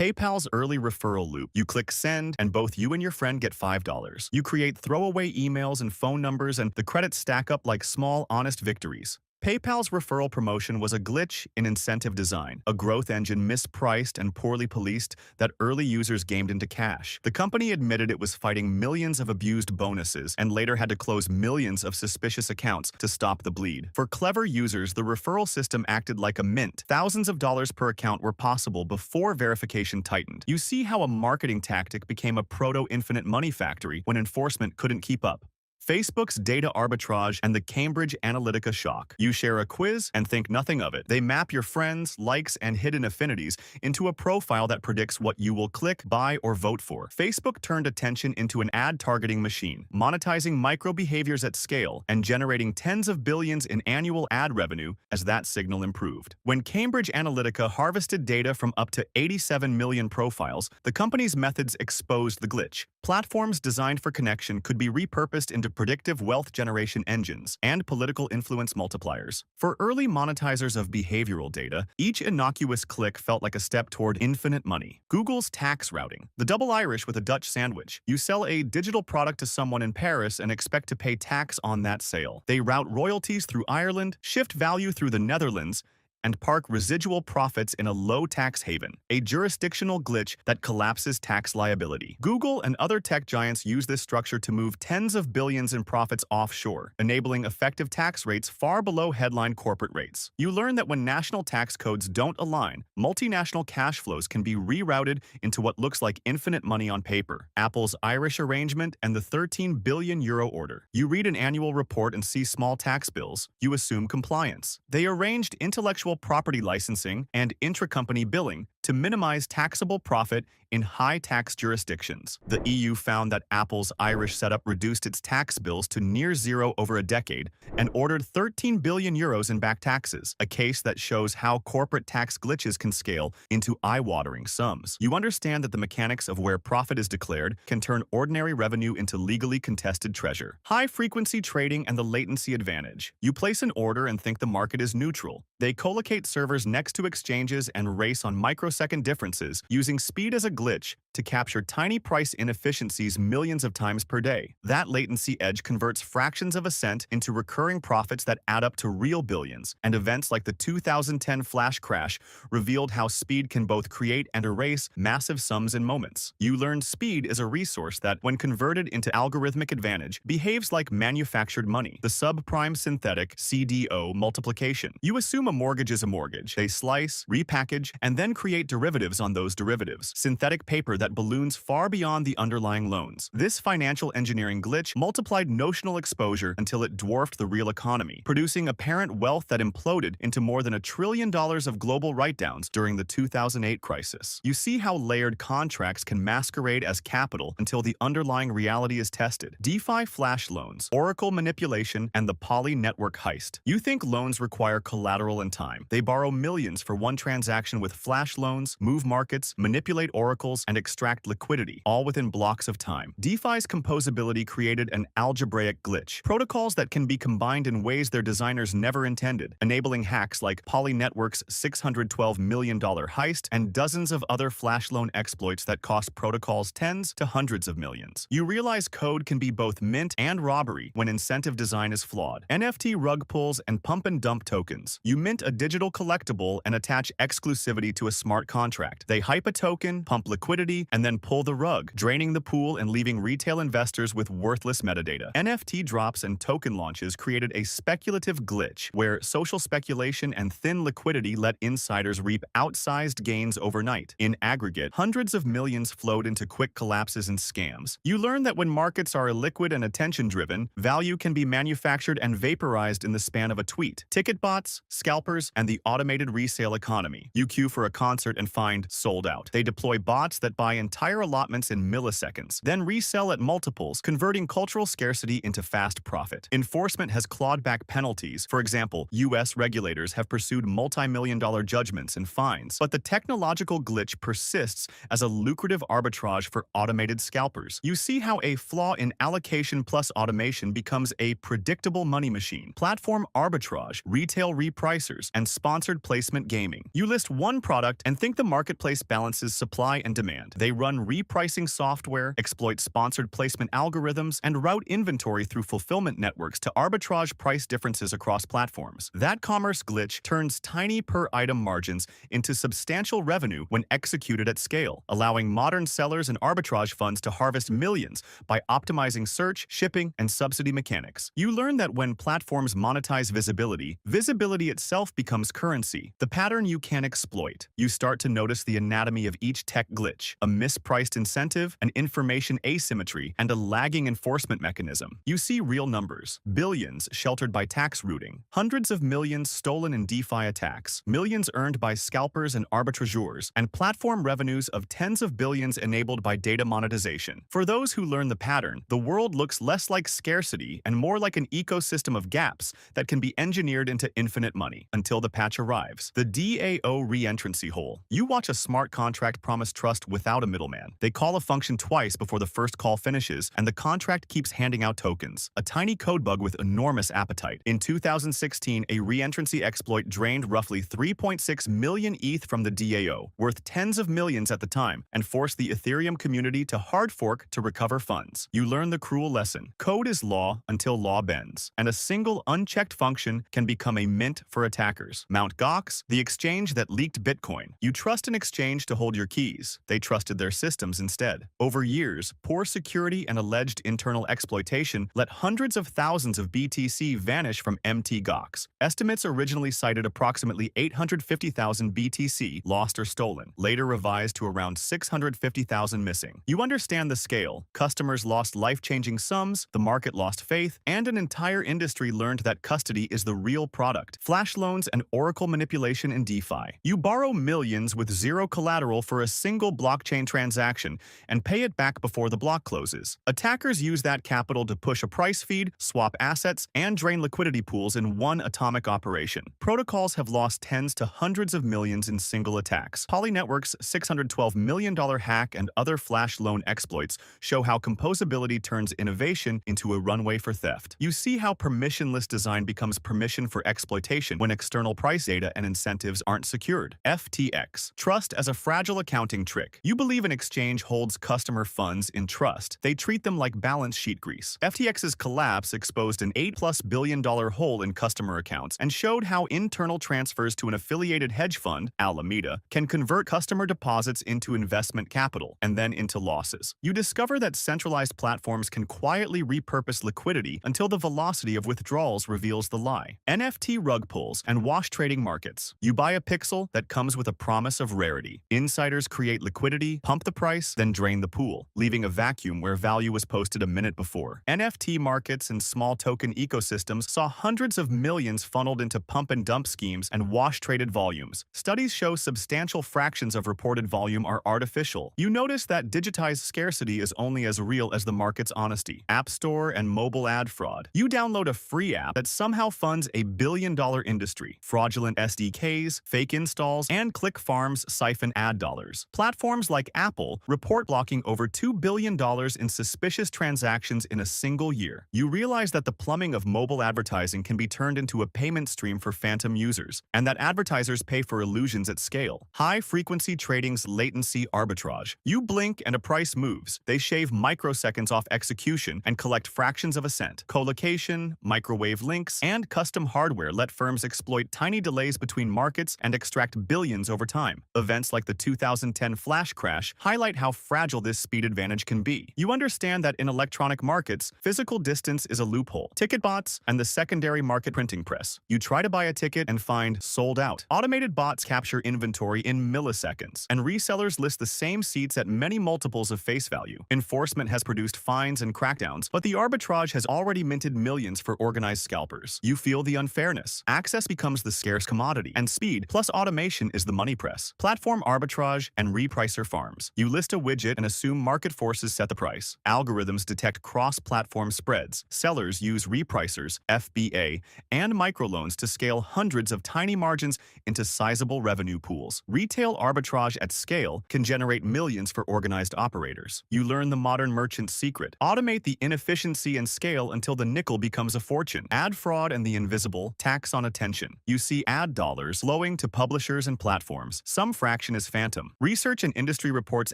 PayPal's early referral loop. You click send, and both you and your friend get $5. You create throwaway emails and phone numbers, and the credits stack up like small, honest victories. PayPal's referral promotion was a glitch in incentive design, a growth engine mispriced and poorly policed that early users gamed into cash. The company admitted it was fighting millions of abused bonuses and later had to close millions of suspicious accounts to stop the bleed. For clever users, the referral system acted like a mint. Thousands of dollars per account were possible before verification tightened. You see how a marketing tactic became a proto-infinite money factory when enforcement couldn't keep up. Facebook's data arbitrage and the Cambridge Analytica shock. You share a quiz and think nothing of it. They map your friends, likes, and hidden affinities into a profile that predicts what you will click, buy, or vote for. Facebook turned attention into an ad targeting machine, monetizing micro behaviors at scale and generating tens of billions in annual ad revenue as that signal improved. When Cambridge Analytica harvested data from up to 87 million profiles, the company's methods exposed the glitch. Platforms designed for connection could be repurposed into predictive wealth generation engines and political influence multipliers. For early monetizers of behavioral data, each innocuous click felt like a step toward infinite money. Google's tax routing. The double Irish with a Dutch sandwich. You sell a digital product to someone in Paris and expect to pay tax on that sale. They route royalties through Ireland, shift value through the Netherlands, and park residual profits in a low-tax haven, a jurisdictional glitch that collapses tax liability. Google and other tech giants use this structure to move tens of billions in profits offshore, enabling effective tax rates far below headline corporate rates. You learn that when national tax codes don't align, multinational cash flows can be rerouted into what looks like infinite money on paper. Apple's Irish arrangement and the 13 billion euro order. You read an annual report and see small tax bills. You assume compliance. They arranged intellectual property licensing and intracompany billing to minimize taxable profit in high-tax jurisdictions. The EU found that Apple's Irish setup reduced its tax bills to near zero over a decade and ordered 13 billion euros in back taxes, a case that shows how corporate tax glitches can scale into eye-watering sums. You understand that the mechanics of where profit is declared can turn ordinary revenue into legally contested treasure. High-frequency trading and the latency advantage. You place an order and think the market is neutral. They collocate servers next to exchanges and race on microsecond differences, using speed as a glitch to capture tiny price inefficiencies millions of times per day. That latency edge converts fractions of a cent into recurring profits that add up to real billions, and events like the 2010 flash crash revealed how speed can both create and erase massive sums in moments. You learned speed is a resource that, when converted into algorithmic advantage, behaves like manufactured money, the subprime synthetic CDO multiplication. You assume a mortgage is a mortgage. They slice, repackage, and then create derivatives on those derivatives. Synthetic paper that balloons far beyond the underlying loans. This financial engineering glitch multiplied notional exposure until it dwarfed the real economy, producing apparent wealth that imploded into more than $1 trillion of global write-downs during the 2008 crisis. You see how layered contracts can masquerade as capital until the underlying reality is tested. DeFi flash loans, Oracle manipulation, and the Poly network heist. You think loans require collateral and time. They borrow millions for one transaction with flash loans, move markets, manipulate oracles, and extract liquidity, all within blocks of time. DeFi's composability created an algebraic glitch, protocols that can be combined in ways their designers never intended, enabling hacks like Poly Network's $612 million heist and dozens of other flash loan exploits that cost protocols tens to hundreds of millions. You realize code can be both mint and robbery when incentive design is flawed. NFT rug pulls and pump and dump tokens. You mint a digital collectible and attach exclusivity to a smart contract. They hype a token, pump liquidity, and then pull the rug, draining the pool and leaving retail investors with worthless metadata. NFT drops and token launches created a speculative glitch where social speculation and thin liquidity let insiders reap outsized gains overnight. In aggregate, hundreds of millions flowed into quick collapses and scams. You learn that when markets are illiquid and attention-driven, value can be manufactured and vaporized in the span of a tweet. Ticket bots, scalpers, and the automated resale economy. You queue for a concert and find sold out. They deploy bots that buy entire allotments in milliseconds, then resell at multiples, converting cultural scarcity into fast profit. Enforcement has clawed back penalties. For example, US regulators have pursued multi-million-dollar judgments and fines, but the technological glitch persists as a lucrative arbitrage for automated scalpers. You see how a flaw in allocation plus automation becomes a predictable money machine. Platform arbitrage, retail repricers, and sponsored placement gaming. You list one product and think the marketplace balances supply and demand. They run repricing software, exploit sponsored placement algorithms, and route inventory through fulfillment networks to arbitrage price differences across platforms. That commerce glitch turns tiny per-item margins into substantial revenue when executed at scale, allowing modern sellers and arbitrage funds to harvest millions by optimizing search, shipping, and subsidy mechanics. You learn that when platforms monetize visibility, visibility itself becomes currency, the pattern you can exploit. You start to notice the anatomy of each tech glitch, a mispriced incentive, an information asymmetry, and a lagging enforcement mechanism. You see real numbers, billions sheltered by tax routing, hundreds of millions stolen in DeFi attacks, millions earned by scalpers and arbitrageurs, and platform revenues of tens of billions enabled by data monetization. For those who learn the pattern, the world looks less like scarcity and more like an ecosystem of gaps that can be engineered into infinite money until the patch arrives. The DAO reentrancy hole. You watch a smart contract promise trust without a middleman. They call a function twice before the first call finishes, and the contract keeps handing out tokens. A tiny code bug with enormous appetite. In 2016, a reentrancy exploit drained roughly 3.6 million ETH from the DAO, worth tens of millions at the time, and forced the Ethereum community to hard fork to recover funds. You learn the cruel lesson. Code is law until law bends, and a single unchecked function can become a mint for attackers. Mt. Gox, the exchange that leaked Bitcoin. You trust an exchange to hold your keys. They trusted their systems instead. Over years, poor security and alleged internal exploitation let hundreds of thousands of BTC vanish from Mt. Gox. Estimates originally cited approximately 850,000 BTC lost or stolen, later revised to around 650,000 missing. You understand the scale. Customers lost life-changing sums, the market lost faith, and an entire industry learned that custody is the real product. Flash loans and Oracle manipulation in DeFi. You borrow millions with zero collateral for a single blockchain transaction and pay it back before the block closes. Attackers use that capital to push a price feed, swap assets, and drain liquidity pools in one atomic operation. Protocols have lost tens to hundreds of millions in single attacks. Polynetwork's $612 million hack and other flash loan exploits show how composability turns innovation into a runway for theft. You see how permissionless design becomes permission for exploitation when external price data and incentives aren't secured. FTX. Trust as a fragile accounting trick. You believe an exchange holds customer funds in trust. They treat them like balance sheet grease. FTX's collapse exposed an $8+ billion hole in customer accounts and showed how internal transfers to an affiliated hedge fund, Alameda, can convert customer deposits into investment capital and then into losses. You discover that centralized platforms can quietly repurpose liquidity until the velocity of withdrawals reveals the lie. NFT rug pulls and wash trading markets. You buy a pixel that comes with a promise of rarity. Insiders create liquidity, pump the price, then drain the pool, leaving a vacuum where value was posted a minute before. NFT markets and small token ecosystems saw hundreds of millions funneled into pump and dump schemes and wash-traded volumes. Studies show substantial fractions of reported volume are artificial. You notice that digitized scarcity is only as real as the market's honesty. App Store and mobile ad fraud. You download a free app that somehow funds a billion-dollar industry. Fraudulent SDKs, fake installs, and click farms siphon ad dollars. Platforms like Apple report blocking over $2 billion in suspicious transactions in a single year. You realize that the plumbing of mobile advertising can be turned into a payment stream for phantom users, and that advertisers pay for illusions at scale. High-frequency trading's latency arbitrage. You blink and a price moves. They shave microseconds off execution and collect fractions of a cent. Colocation, microwave links, and custom hardware let firms exploit tiny delays between markets and extract billions over time. Events like the 2010 flash crash highlight how fragile this speed advantage can be. You understand that in electronic markets, physical distance is a loophole. Ticket bots and the secondary market printing press. You try to buy a ticket and find sold out. Automated bots capture inventory in milliseconds, and resellers list the same seats at many multiples of face value. Enforcement has produced fines and crackdowns, but the arbitrage has already minted millions for organized scalpers. You feel the unfairness. Access becomes the scarce commodity, and speed plus automation is the money press. Platform arbitrage and repricer farms. You list a widget and assume market forces set the price. Algorithms detect cross-platform spreads. Sellers use repricers, FBA, and microloans to scale hundreds of tiny margins into sizable revenue pools. Retail arbitrage at scale can generate millions for organized operators. You learn the modern merchant's secret. Automate the inefficiency and scale until the nickel becomes a fortune. Ad fraud and the invisible tax on attention. You see ad dollars flowing to publishers and platforms. platforms, some fraction is phantom. Research and industry reports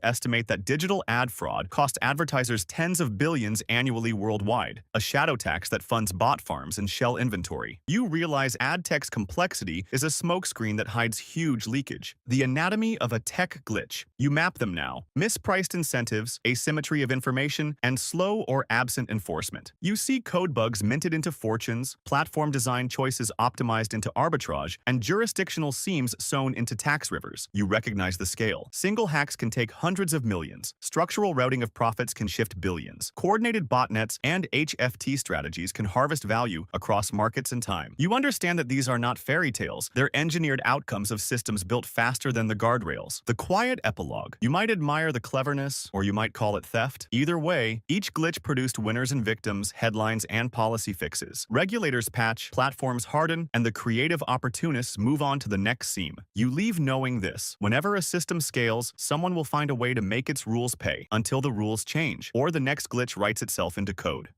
estimate that digital ad fraud costs advertisers tens of billions annually worldwide, a shadow tax that funds bot farms and shell inventory. You realize ad tech's complexity is a smokescreen that hides huge leakage. The anatomy of a tech glitch. You map them now. Mispriced incentives, asymmetry of information, and slow or absent enforcement. You see code bugs minted into fortunes, platform design choices optimized into arbitrage, and jurisdictional seams sewn into tax rivers. You recognize the scale. Single hacks can take hundreds of millions. Structural routing of profits can shift billions. Coordinated botnets and HFT strategies can harvest value across markets and time. You understand that these are not fairy tales. They're engineered outcomes of systems built faster than the guardrails. The quiet epilogue. You might admire the cleverness, or you might call it theft. Either way, each glitch produced winners and victims, headlines, and policy fixes. Regulators patch, platforms harden, and the creative opportunists move on to the next seam. You leave knowing this. Whenever a system scales, someone will find a way to make its rules pay until the rules change, or the next glitch writes itself into code.